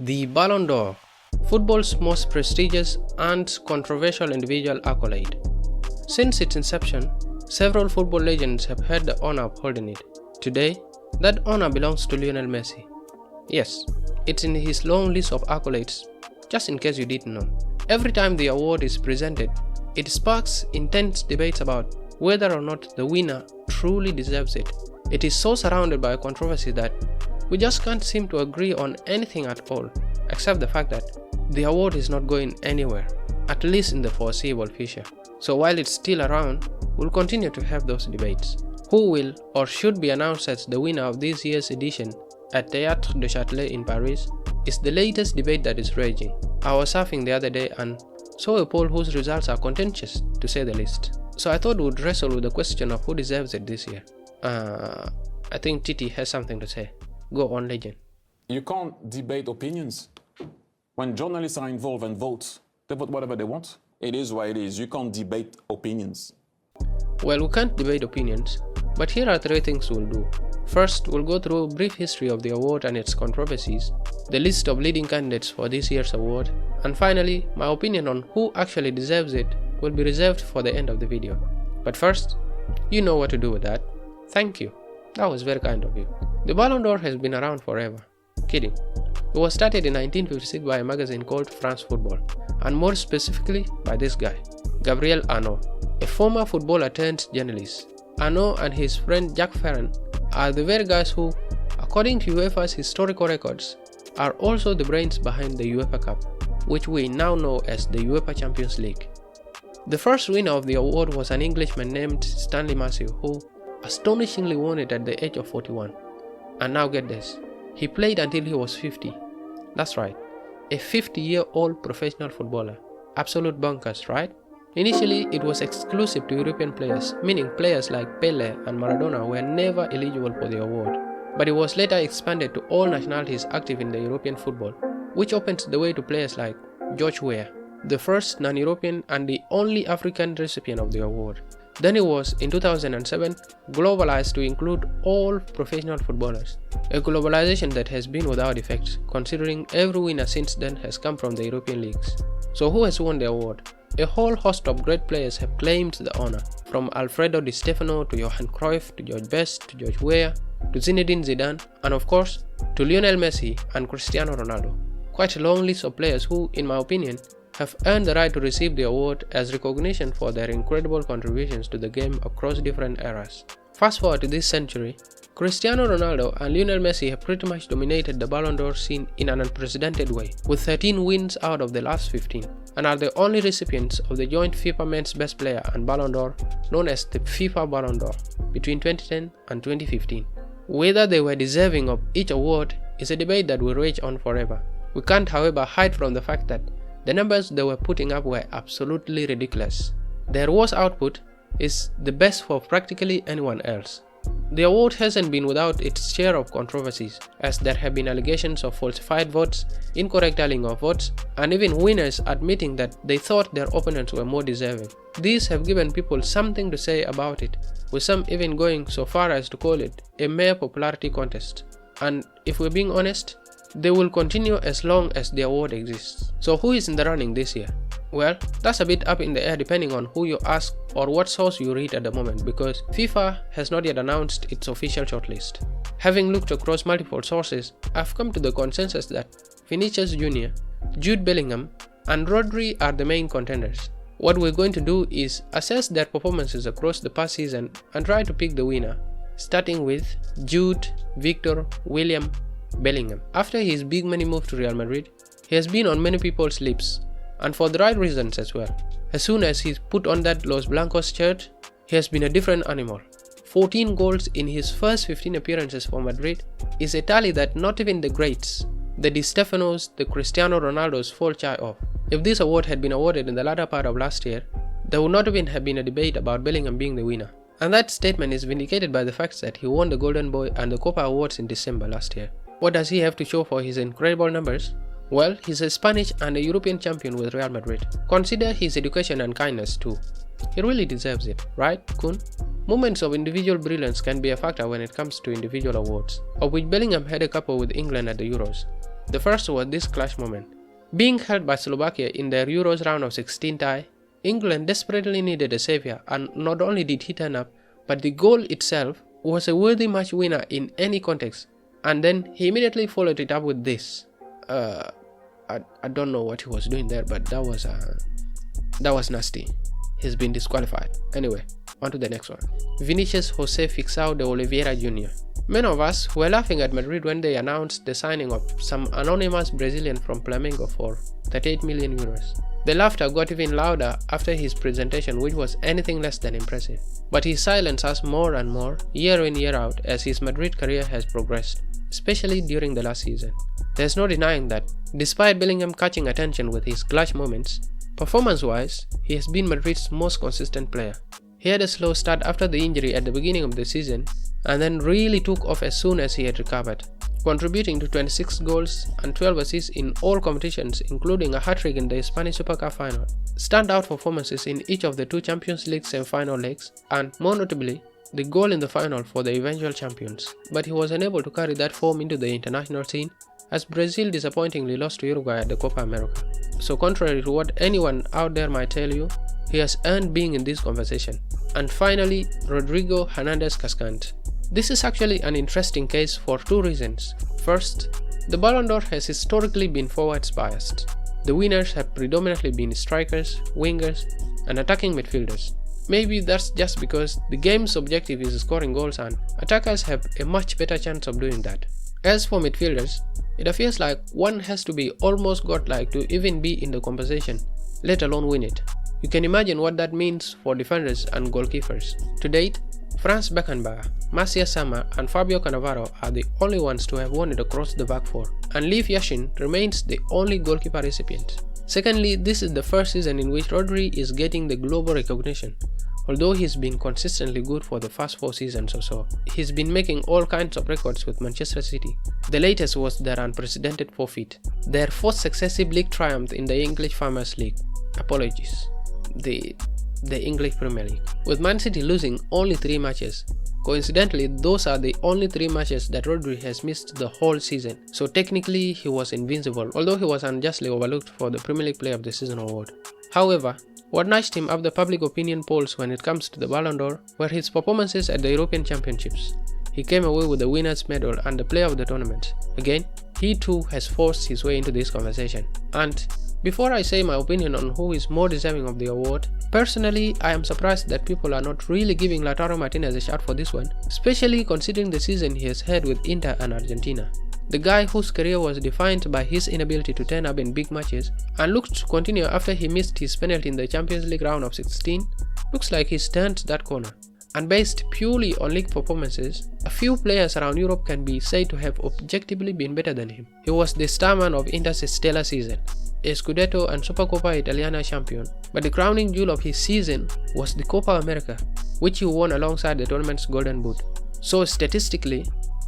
The Ballon d'Or, football's most prestigious and controversial individual accolade. Since its inception, several football legends have had the honor of holding it. Today, that honor belongs to Lionel Messi. Yes, it's in his long list of accolades, just in case you didn't know. Every time the award is presented, it sparks intense debates about whether or not the winner truly deserves it. It is so surrounded by controversy that we just can't seem to agree on anything at all, except the fact that the award is not going anywhere, at least in the foreseeable future. So while it's still around, we'll continue to have those debates. Who will or should be announced as the winner of this year's edition at Théâtre du Châtelet in Paris is the latest debate that is raging. I was surfing the other day and saw a poll whose results are contentious, to say the least. So I thought we'd wrestle with the question of who deserves it this year. I think Titi has something to say. Go on, legend. You can't debate opinions. When journalists are involved and vote, they vote whatever they want. It is what it is. You can't debate opinions. Well, we can't debate opinions, but here are 3 things we'll do. First, we'll go through a brief history of the award and its controversies, the list of leading candidates for this year's award, and finally, my opinion on who actually deserves it will be reserved for the end of the video. But first, you know what to do with that. Thank you. That was very kind of you. The Ballon d'Or has been around forever. Kidding. It was started in 1956 by a magazine called France Football, and more specifically by this guy, Gabriel Arnault, a former footballer turned journalist. Arnault and his friend Jacques Ferrand are the very guys who, according to UEFA's historical records, are also the brains behind the UEFA Cup, which we now know as the UEFA Champions League. The first winner of the award was an Englishman named Stanley Matthew, who astonishingly won it at the age of 41. And now get this, he played until he was 50. That's right, a 50-year-old professional footballer. Absolute bonkers, right? Initially, it was exclusive to European players, meaning players like Pele and Maradona were never eligible for the award. But it was later expanded to all nationalities active in the European football, which opens the way to players like George Weah, the first non-European and the only African recipient of the award. Then it was, in 2007, globalized to include all professional footballers, a globalization that has been without effect, considering every winner since then has come from the European leagues. So who has won the award? A whole host of great players have claimed the honor, from Alfredo Di Stefano to Johan Cruyff to George Best to George Weah to Zinedine Zidane and of course to Lionel Messi and Cristiano Ronaldo. Quite a long list of players who, in my opinion, have earned the right to receive the award as recognition for their incredible contributions to the game across different eras. Fast forward to this century, Cristiano Ronaldo and Lionel Messi have pretty much dominated the Ballon d'Or scene in an unprecedented way, with 13 wins out of the last 15, and are the only recipients of the joint FIFA Men's Best Player and Ballon d'Or known as the FIFA Ballon d'Or between 2010 and 2015. Whether they were deserving of each award is a debate that will rage on forever. We can't, however, hide from the fact that the numbers they were putting up were absolutely ridiculous. Their worst output is the best for practically anyone else. The award hasn't been without its share of controversies, as there have been allegations of falsified votes, incorrect tallying of votes, and even winners admitting that they thought their opponents were more deserving. These have given people something to say about it, with some even going so far as to call it a mere popularity contest. And if we're being honest, they will continue as long as the award exists. So who is in the running this year? Well, that's a bit up in the air depending on who you ask or what source you read at the moment, because FIFA has not yet announced its official shortlist. Having looked across multiple sources, I've come to the consensus that Vinicius Junior, Jude Bellingham, and Rodri are the main contenders. What we're going to do is assess their performances across the past season and try to pick the winner, starting with Jude Victor William Bellingham. After his big money move to Real Madrid, he has been on many people's lips, and for the right reasons as well. As soon as he put on that Los Blancos shirt, he has been a different animal. 14 goals in his first 15 appearances for Madrid is a tally that not even the greats, the Di Stefanos, the Cristiano Ronaldos fall shy of. If this award had been awarded in the latter part of last year, there would not even have been a debate about Bellingham being the winner. And that statement is vindicated by the fact that he won the Golden Boy and the Copa Awards in December last year. What does he have to show for his incredible numbers? Well, he's a Spanish and a European champion with Real Madrid. Consider his education and kindness too. He really deserves it, right, Kun? Moments of individual brilliance can be a factor when it comes to individual awards, of which Bellingham had a couple with England at the Euros. The first was this clash moment. Being held by Slovakia in their Euros round of 16 tie, England desperately needed a saviour, and not only did he turn up, but the goal itself was a worthy match winner in any context. And then he immediately followed it up with this. I don't know what he was doing there, but that was nasty. He's been disqualified. Anyway, on to the next one. Vinicius Jose Fixao de Oliveira Junior. Many of us were laughing at Madrid when they announced the signing of some anonymous Brazilian from Flamengo for 38 million euros. The laughter got even louder after his presentation, which was anything less than impressive. But he silenced us more and more, year in year out, as his Madrid career has progressed, especially during the last season. There's no denying that, despite Bellingham catching attention with his clutch moments, performance-wise, he has been Madrid's most consistent player. He had a slow start after the injury at the beginning of the season, and then really took off as soon as he had recovered, contributing to 26 goals and 12 assists in all competitions, including a hat-trick in the Spanish Super Cup final, standout performances in each of the two Champions League semi-final legs, and, more notably, the goal in the final for the eventual champions. But he was unable to carry that form into the international scene, as Brazil disappointingly lost to Uruguay at the Copa America. So contrary to what anyone out there might tell you, he has earned being in this conversation. And finally, Rodrigo Hernandez Cascante. This is actually an interesting case for two reasons. First, the Ballon d'Or has historically been forwards biased. The winners have predominantly been strikers, wingers, and attacking midfielders. Maybe that's just because the game's objective is scoring goals and attackers have a much better chance of doing that. As for midfielders, it appears like one has to be almost godlike to even be in the conversation, let alone win it. You can imagine what that means for defenders and goalkeepers. To date, Franz Beckenbauer, Maciej Sammer and Fabio Cannavaro are the only ones to have won it across the back four, and Leif Yashin remains the only goalkeeper recipient. Secondly, this is the first season in which Rodri is getting the global recognition. Although he's been consistently good for the first 4 seasons or so, he's been making all kinds of records with Manchester City. The latest was their unprecedented forfeit, their 4th successive league triumph in the English Farmers League. The English Premier League, with Man City losing only 3 matches. Coincidentally, those are the only 3 matches that Rodri has missed the whole season, so technically he was invincible, although he was unjustly overlooked for the Premier League Player of the Season award. However, what notched him up the public opinion polls when it comes to the Ballon d'Or were his performances at the European Championships. He came away with the winner's medal and the player of the tournament. Again, he too has forced his way into this conversation. And before I say my opinion on who is more deserving of the award, personally I am surprised that people are not really giving Lautaro Martinez a shot for this one, especially considering the season he has had with Inter and Argentina. The guy whose career was defined by his inability to turn up in big matches and looked to continue after he missed his penalty in the Champions League round of 16, looks like he's turned that corner. And based purely on league performances, a few players around Europe can be said to have objectively been better than him. He was the starman of Inter's stellar season, a Scudetto and Supercoppa Italiana champion, but the crowning jewel of his season was the Copa America, which he won alongside the tournament's Golden Boot. So statistically,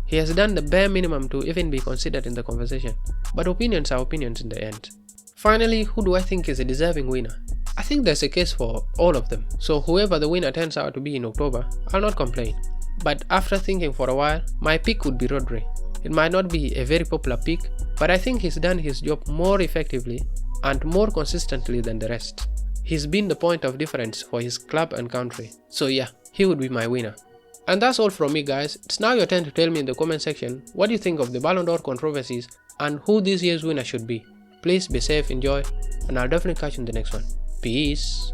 he has done the bare minimum to even be considered in the conversation, but opinions are opinions in the end. Finally, who do I think is a deserving winner? I think there's a case for all of them, so whoever the winner turns out to be in October, I'll not complain. But after thinking for a while, my pick would be Rodri. It might not be a very popular pick, but I think he's done his job more effectively and more consistently than the rest. He's been the point of difference for his club and country, so yeah, he would be my winner. And that's all from me, guys. It's now your turn to tell me in the comment section what you think of the Ballon d'Or controversies and who this year's winner should be. Please be safe, enjoy, and I'll definitely catch you in the next one. Peace.